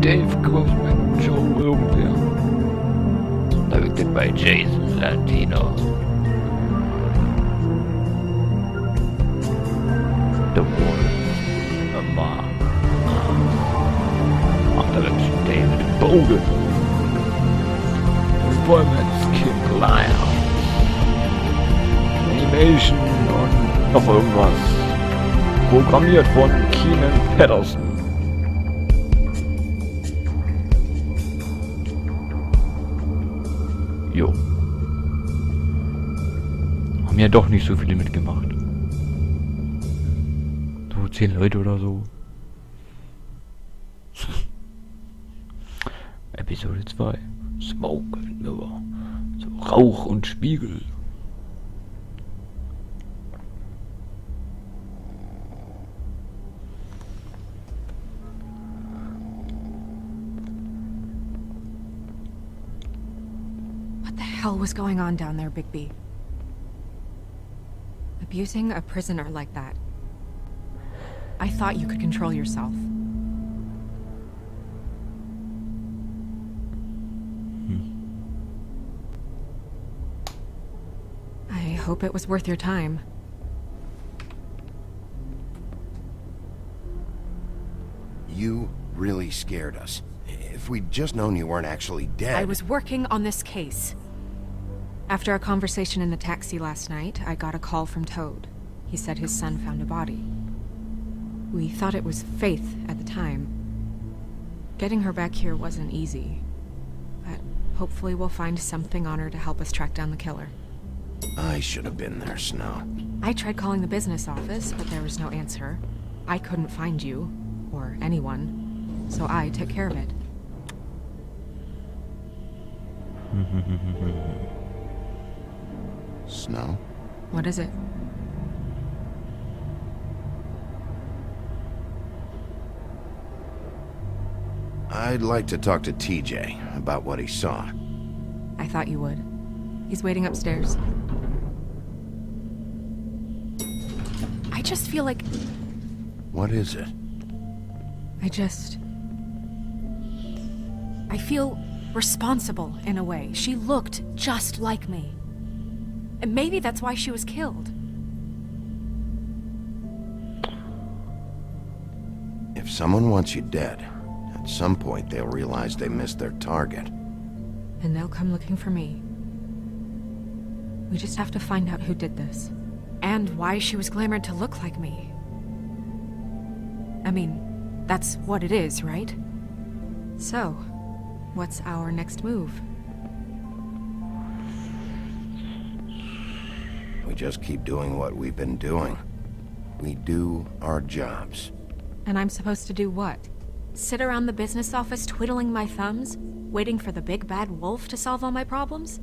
Dave Kaufman, Joe irgendwer. Directed by Jason Latino. The Wolf Among Us. Direction David Bogan. Performance Kim Lyle. Animation und noch irgendwas. Programmiert von Keenan Patterson. Jo. Haben ja doch nicht so viele mitgemacht. So 10 Leute oder so. Episode 2. Smoke and Mirror. So Rauch und Spiegel. What the hell was going on down there, BigBen? Abusing a prisoner like that. I thought you could control yourself. I hope it was worth your time. You really scared us. If we'd just known you weren't actually dead... I was working on this case. After our conversation in the taxi last night, I got a call from Toad. He said his son found a body. We thought it was Faith at the time. Getting her back here wasn't easy. But hopefully we'll find something on her to help us track down the killer. I should have been there, Snow. I tried calling the business office, but there was no answer. I couldn't find you, or anyone, so I took care of it. Snow? What is it? I'd like to talk to TJ about what he saw. I thought you would. He's waiting upstairs. I just feel like... What is it? I feel responsible in a way. She looked just like me. And maybe that's why she was killed. If someone wants you dead, at some point they'll realize they missed their target. And they'll come looking for me. We just have to find out who did this. And why she was glamored to look like me. I mean, that's what it is, right? So, what's our next move? We just keep doing what we've been doing. We do our jobs. And I'm supposed to do what? Sit around the business office twiddling my thumbs, waiting for the big bad wolf to solve all my problems?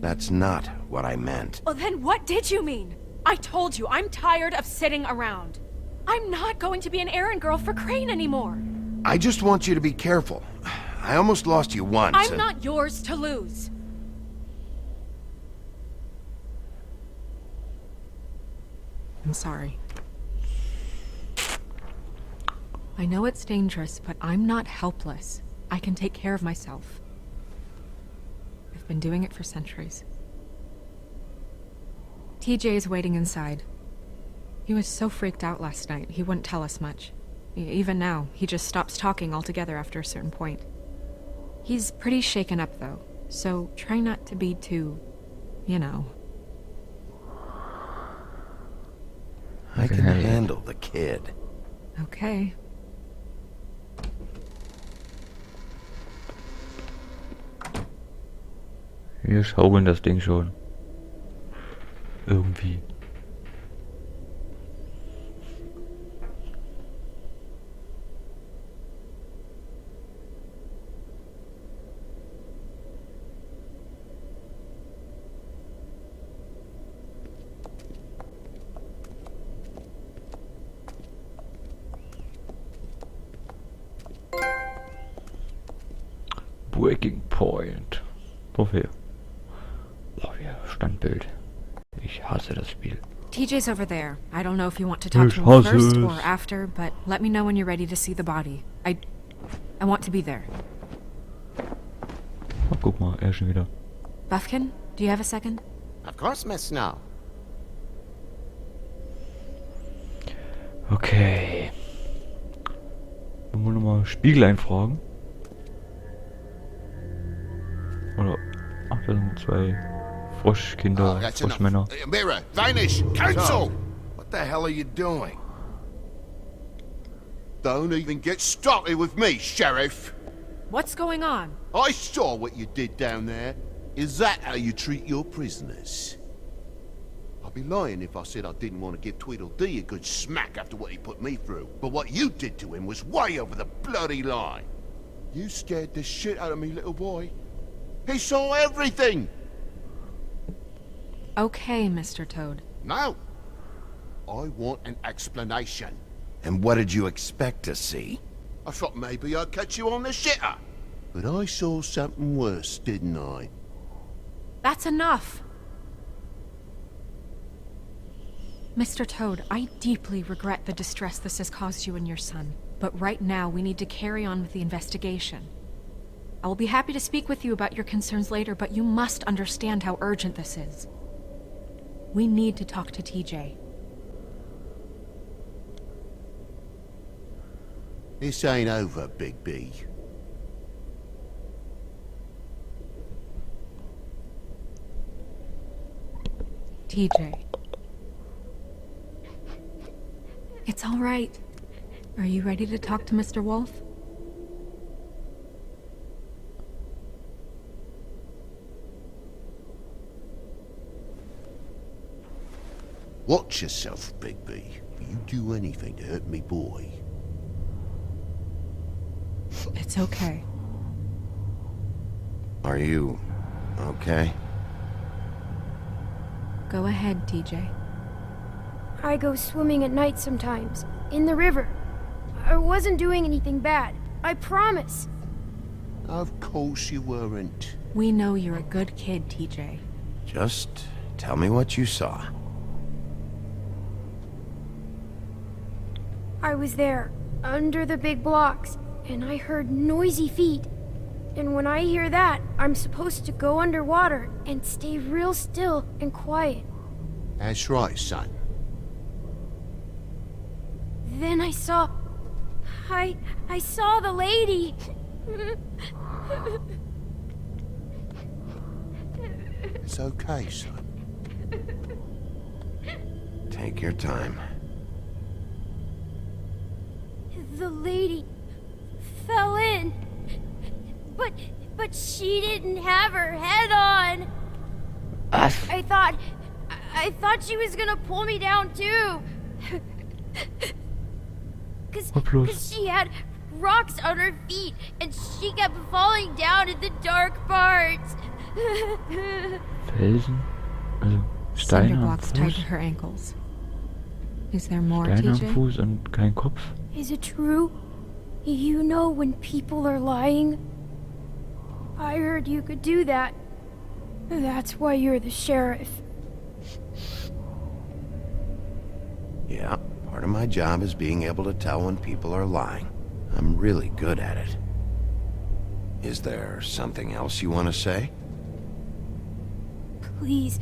That's not what I meant. Well, then what did you mean? I told you, I'm tired of sitting around. I'm not going to be an errand girl for Crane anymore. I just want you to be careful. I almost lost you once. I'm not yours to lose. I'm sorry. I know it's dangerous, but I'm not helpless. I can take care of myself. I've been doing it for centuries. TJ is waiting inside. He was so freaked out last night, he wouldn't tell us much. Even now, he just stops talking altogether after a certain point. He's pretty shaken up, though, so try not to be too, you know. I can handle the kid. Okay. Wir schaukeln das Ding schon. Irgendwie. Breaking Point. Wofür? Boah, ja, Standbild. Ich hasse das Spiel. TJ's over there. I don't know if you want to talk to him first or after, but let me know when you're ready to see the body. I want to be there. Oh, guck mal, er schon wieder. Buffkin, do you have a second? Of course, Miss Snow. Okay. Dann wollen wir nochmal Spiegel einfragen. Oder. Ach, da sind zwei Froschkinder, Froschmänner. Mirror, vanish, cancel! What the hell are you doing? Don't even get started with me, Sheriff. What's going on? I saw what you did down there. Is that how you treat your prisoners? I'd be lying if I said I didn't want to give Tweedledee a good smack after what he put me through. But what you did to him was way over the bloody line. You scared the shit out of me, little boy. He saw everything. Okay, Mr. Toad. Now, I want an explanation. And what did you expect to see? I thought maybe I'd catch you on the shitter. But I saw something worse, didn't I? That's enough! Mr. Toad, I deeply regret the distress this has caused you and your son. But right now, we need to carry on with the investigation. I will be happy to speak with you about your concerns later, but you must understand how urgent this is. We need to talk to TJ. This ain't over, Big B. TJ. It's all right. Are you ready to talk to Mr. Wolf? Watch yourself, Big B. You do anything to hurt me, boy. It's okay. Are you okay? Go ahead, TJ. I go swimming at night sometimes, in the river. I wasn't doing anything bad, I promise. Of course you weren't. We know you're a good kid, TJ. Just tell me what you saw. I was there, under the big blocks, and I heard noisy feet. And when I hear that, I'm supposed to go underwater and stay real still and quiet. That's right, son. Then I saw the lady. It's okay, son. Take your time. The lady fell in. But she didn't have her head on. I thought she was gonna pull me down too. Cause she had rocks on her feet and she kept falling down in the dark parts. Felsen? Also Cinder Steine am blocks tied to Fuß? her ankles. Is there more, Steine am TJ? Fuß und kein Kopf? Is it true? You know when people are lying? I heard you could do that. That's why you're the sheriff. Yeah, part of my job is being able to tell when people are lying. I'm really good at it. Is there something else you want to say? Please,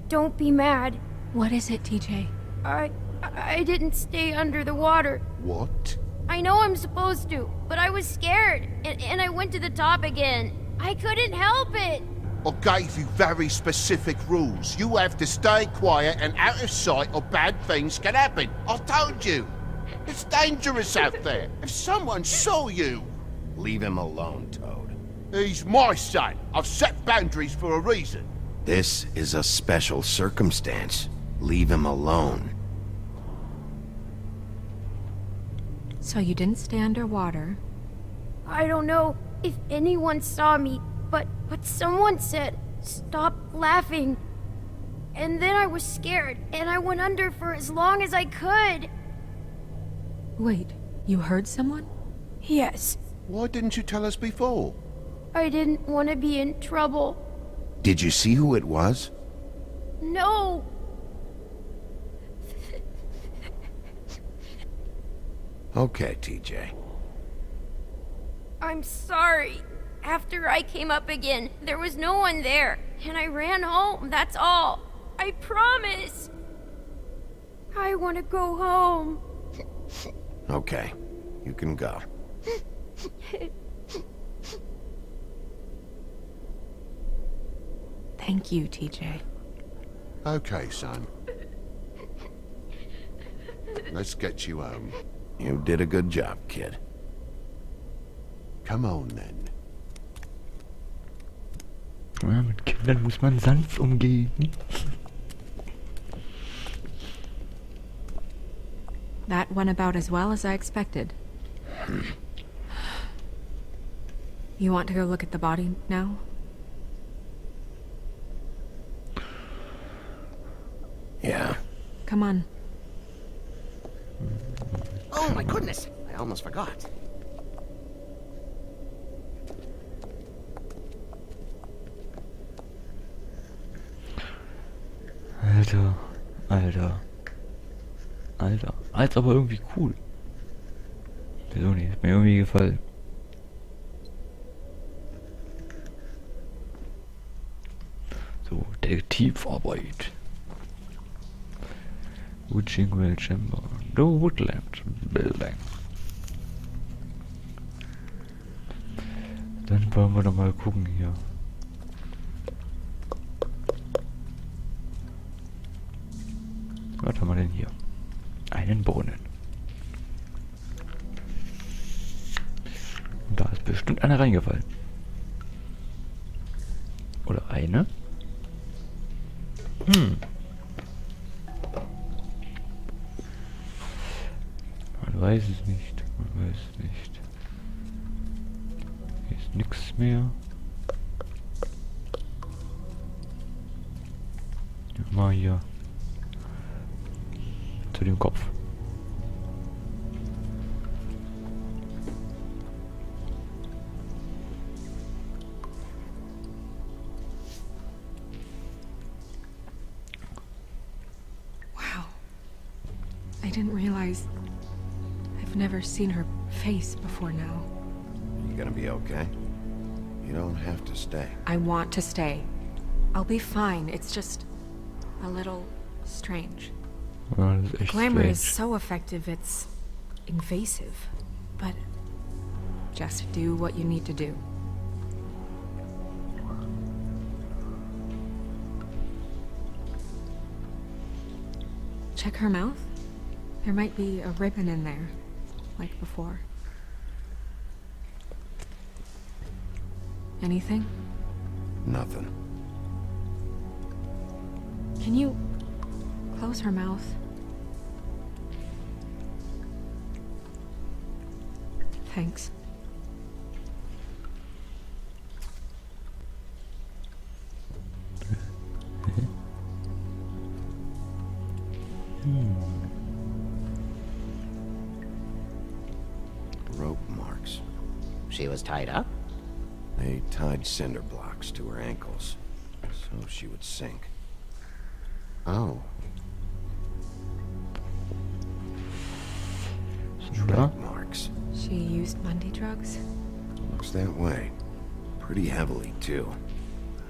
don't be mad. What is it, TJ? I didn't stay under the water. What? I know I'm supposed to, but I was scared, and I went to the top again. I couldn't help it. I gave you very specific rules. You have to stay quiet and out of sight or bad things can happen. I told you. It's dangerous out there. If someone saw you... Leave him alone, Toad. He's my son. I've set boundaries for a reason. This is a special circumstance. Leave him alone. So you didn't stay underwater. I don't know if anyone saw me, but someone said, "Stop laughing." And then I was scared, and I went under for as long as I could. Wait, you heard someone? Yes, Why didn't you tell us before? I didn't want to be in trouble. Did you see who it was? No! Okay, TJ. I'm sorry. After I came up again, there was no one there, and I ran home, that's all. I promise. I want to go home. Okay, you can go. Thank you, TJ. Okay, son. Let's get you home. You did a good job, kid. Come on, then. Ja, mit Kindern muss man sanft umgehen. That went about as well as I expected. You want to go look at the body now? Yeah. Come on. Oh my goodness, I almost forgot. Alter, Alter, Alter. Als aber irgendwie cool. Wieso nicht? Hat mir irgendwie gefallen. So, Detektivarbeit. Witching Well Chamber. The Woodland Building. Dann wollen wir doch mal gucken hier. Was haben wir denn hier? Einen Brunnen. Und da ist bestimmt einer reingefallen. Oder eine? Man weiß es nicht. Man weiß es nicht. Hier ist nichts mehr. Mal hier. Zu dem Kopf. Wow. I didn't realize I've never seen her face before now. You gonna be okay? You don't have to stay. I want to stay. I'll be fine. It's just a little strange. Ja, das ist echt Glamour is strange. so effective, it's invasive. But just do what you need to do. Check her mouth. There might be a ribbon in there, like before. Anything? Nothing. Can you close her mouth? Thanks. Rope marks. She was tied up? They tied cinder blocks to her ankles, so she would sink. Oh. Tread marks. She used Mundy drugs? Looks that way. Pretty heavily, too.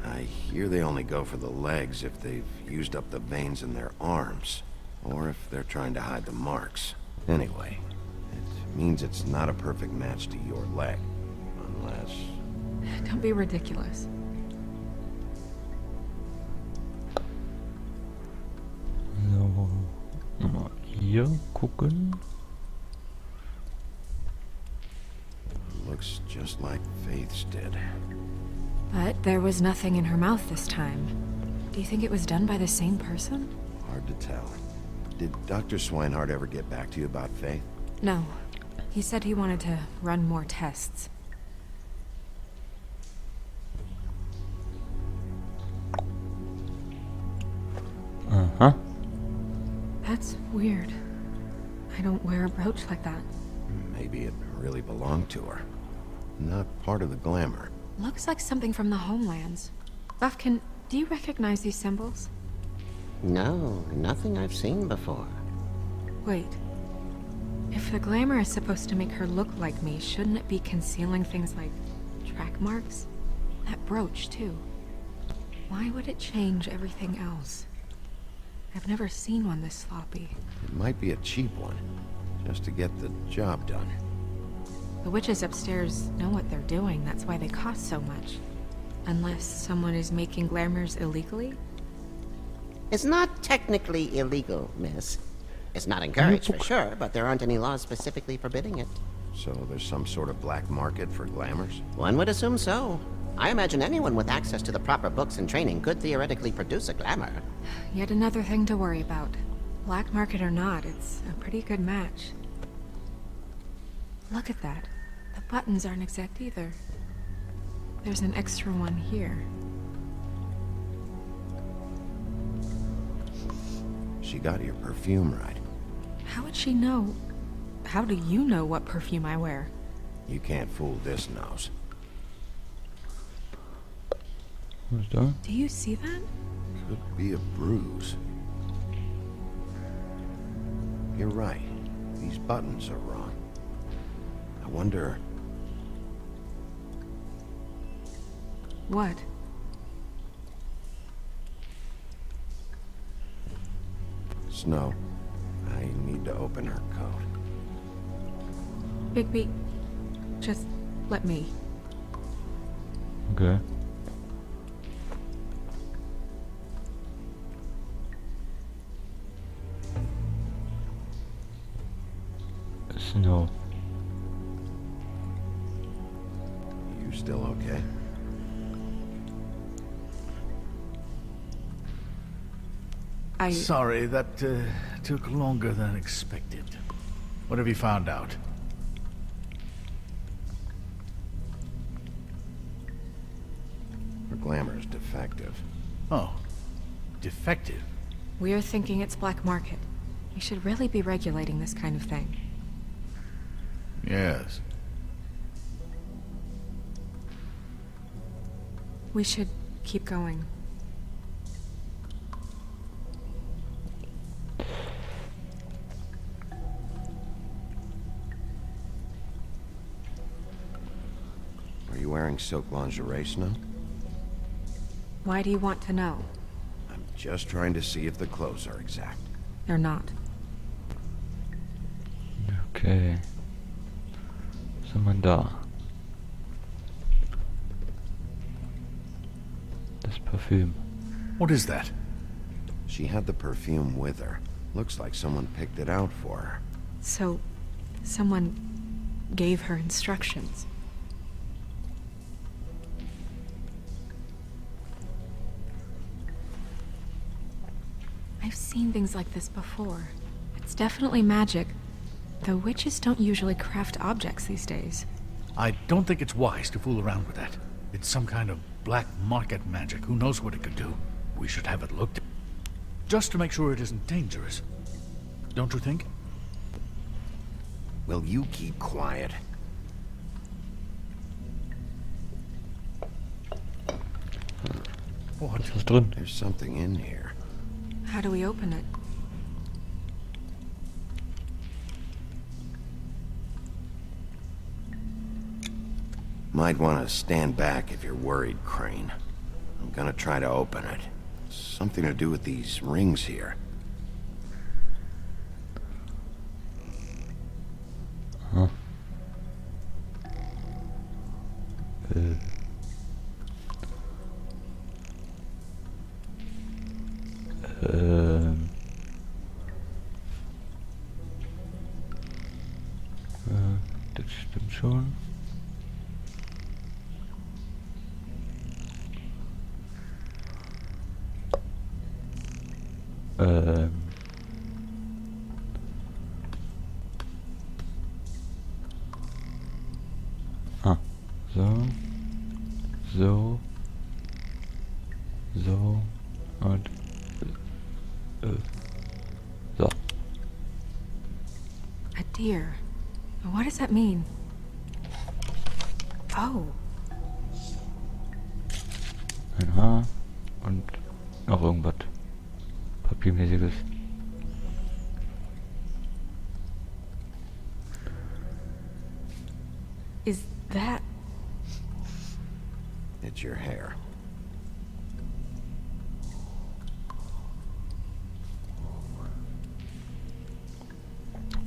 I hear they only go for the legs if they've used up the veins in their arms, or if they're trying to hide the marks. Anyway, it means it's not a perfect match to your leg, unless... Don't be ridiculous. So, mal hier gucken. Looks just like Faith's did. But there was nothing in her mouth this time. Do you think it was done by the same person? Hard to tell. Did Dr. Swinehart ever get back to you about Faith? No. He said he wanted to run more tests. Aha. That's weird. I don't wear a brooch like that. Maybe it really belonged to her. Not part of the glamour. Looks like something from the homelands. Buffkin, do you recognize these symbols? No, nothing I've seen before. Wait. If the glamour is supposed to make her look like me, shouldn't it be concealing things like track marks? That brooch, too. Why would it change everything else? I've never seen one this sloppy. It might be a cheap one, just to get the job done. The witches upstairs know what they're doing, that's why they cost so much. Unless someone is making glamours illegally? It's not technically illegal, miss. It's not encouraged for sure, but there aren't any laws specifically forbidding it. So there's some sort of black market for glamours? One would assume so. I imagine anyone with access to the proper books and training could theoretically produce a glamour. Yet another thing to worry about. Black market or not, it's a pretty good match. Look at that. The buttons aren't exact either. There's an extra one here. She got your perfume right. How would she know? How do you know what perfume I wear? You can't fool this nose. What's that? Do you see that? Could be a bruise. You're right. These buttons are wrong. I wonder... What? Snow, I need to open her code. BigBen, just let me. Okay. Snow. You still okay? Sorry, that took longer than expected. What have you found out? Her glamour's defective. Oh, defective. We're thinking it's black market. We should really be regulating this kind of thing. Yes. We should keep going. Are you wearing silk lingerie, Snow? Why do you want to know? I'm just trying to see if the clothes are exact. They're not. Okay. Was haben wir da? Das Parfüm. What is that? She had the perfume with her. Looks like someone picked it out for her. So, someone gave her instructions. I've seen things like this before. It's definitely magic, though witches don't usually craft objects these days. I don't think it's wise to fool around with that. It's some kind of black market magic. Who knows what it could do? We should have it looked at. Just to make sure it isn't dangerous. Don't you think? Will you keep quiet? What? Was drin? There's something in here. How do we open it? Might want to stand back if you're worried, Crane. I'm gonna try to open it. Something to do with these rings here. Huh. Das stimmt schon. Ah, so, so, so und so. A deer. What does that mean? Oh, Ein Haar und noch irgendwas Papiermäßiges. that? It's your hair.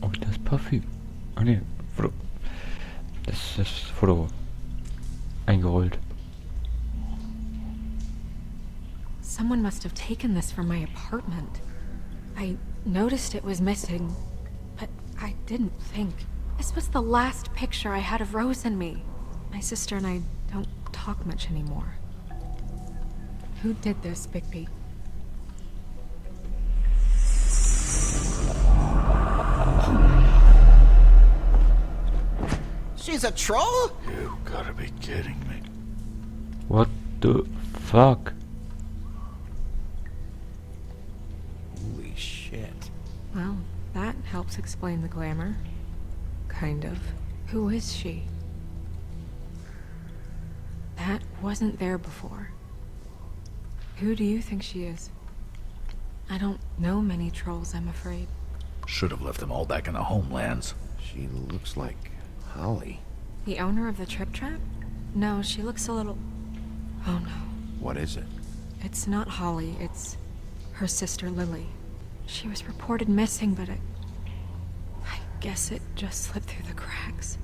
Oh, das Parfüm. Ah ne, Foto. Das ist das Foto. Eingerollt. Someone must have taken this from my apartment. I noticed it was missing, but I didn't think. This was the last picture I had of Rose and me. My sister and I don't talk much anymore. Who did this, BigBen? She's a troll? You gotta be kidding me. What the fuck? Holy shit. Well, that helps explain the glamour. Kind of. Who is she? That wasn't there before. Who do you think she is? I don't know many trolls, I'm afraid. Should have left them all back in the homelands. She looks like Holly. The owner of the Trip Trap? No, she looks a little... Oh no. What is it? It's not Holly, it's her sister Lily. She was reported missing, but I guess it just slipped through the cracks.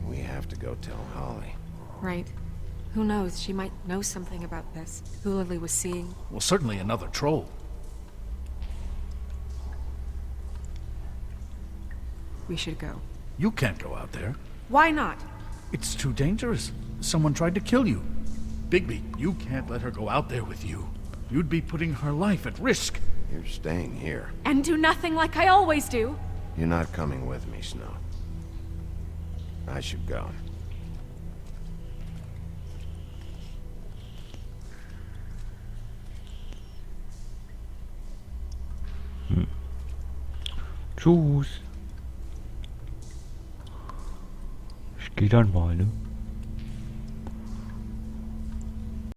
We have to go tell Holly. Right. Who knows, she might know something about this. Who Lily was seeing. Well, certainly another troll. We should go. You can't go out there. Why not? It's too dangerous. Someone tried to kill you. BigBen, you can't let her go out there with you. You'd be putting her life at risk. You're staying here. And do nothing like I always do. You're not coming with me, Snow. I should go. Tschüss. Ich geh dann mal, ne?